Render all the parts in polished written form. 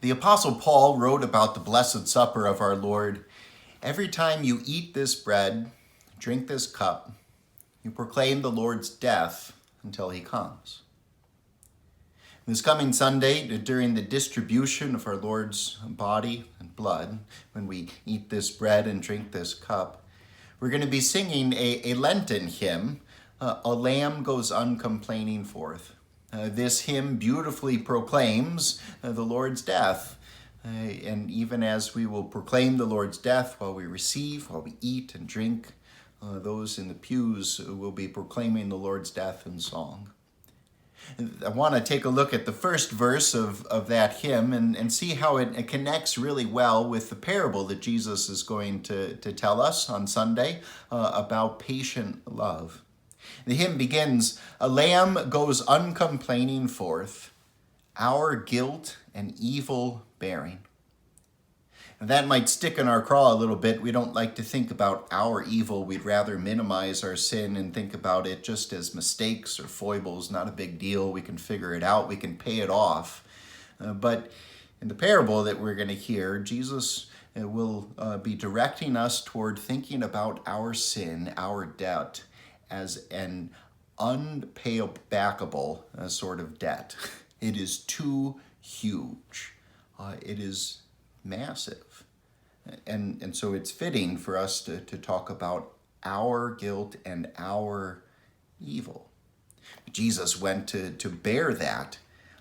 The Apostle Paul wrote about the Blessed Supper of our Lord. Every time you eat this bread, drink this cup, you proclaim the Lord's death until he comes. This coming Sunday, during the distribution of our Lord's body and blood, when we eat this bread and drink this cup, we're going to be singing a Lenten hymn, A Lamb Goes Uncomplaining Forth. This hymn beautifully proclaims the Lord's death. And even as we will proclaim the Lord's death while we receive, while we eat and drink, those in the pews will be proclaiming the Lord's death in song. I want to take a look at the first verse of that hymn and see how it connects really well with the parable that Jesus is going to tell us on Sunday about patient love. The hymn begins, A lamb goes uncomplaining forth, our guilt and evil bearing. And that might stick in our craw a little bit. We don't like to think about our evil. We'd rather minimize our sin and think about it just as mistakes or foibles, not a big deal. We can figure it out. We can pay it off. But in the parable that we're going to hear, Jesus will be directing us toward thinking about our sin, our debt, as an unpaybackable sort of debt. It is too huge. It is massive. And so it's fitting for us to talk about our guilt and our evil. Jesus went to bear that,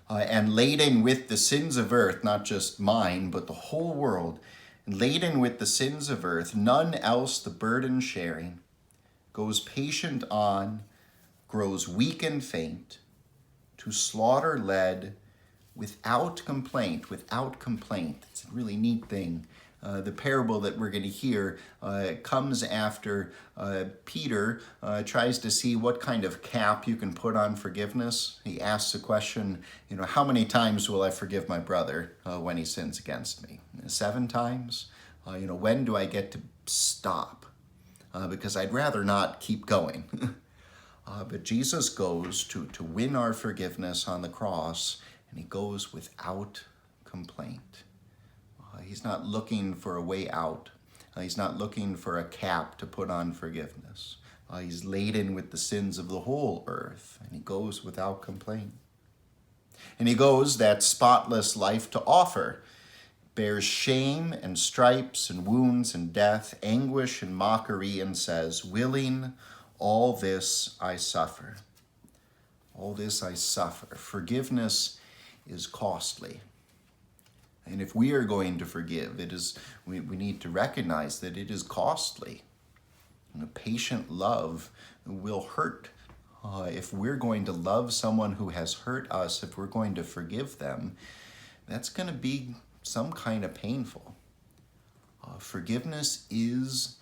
and laden with the sins of earth, not just mine, but the whole world, laden with the sins of earth, none else the burden sharing, goes patient on, grows weak and faint, to slaughter led without complaint, without complaint. It's a really neat thing. The parable that we're going to hear comes after Peter tries to see what kind of cap you can put on forgiveness. He asks the question, how many times will I forgive my brother when he sins against me? 7 times? When do I get to stop? Because I'd rather not keep going. But Jesus goes to win our forgiveness on the cross, and he goes without complaint. He's not looking for a way out. He's not looking for a cap to put on forgiveness. He's laden with the sins of the whole earth, and he goes without complaint. And he goes that spotless life to offer, bears shame and stripes and wounds and death, anguish and mockery, and says, willing, all this I suffer. All this I suffer. Forgiveness is costly. And if we are going to forgive, we need to recognize that it is costly. Patient love will hurt. If we're going to love someone who has hurt us, if we're going to forgive them, that's going to be some kind of painful. Forgiveness is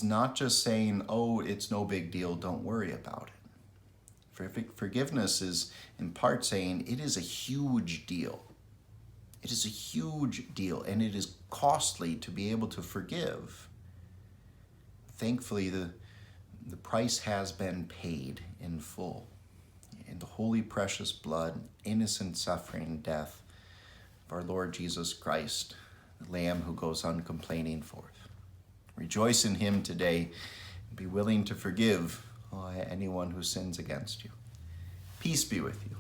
not just saying, oh, it's no big deal, don't worry about it. Forgiveness is in part saying it is a huge deal. It is a huge deal, and it is costly to be able to forgive. Thankfully, the price has been paid in full. In the holy, precious blood, innocent suffering, death of our Lord Jesus Christ, the Lamb who goes uncomplaining forth. Rejoice in him today, and be willing to forgive anyone who sins against you. Peace be with you.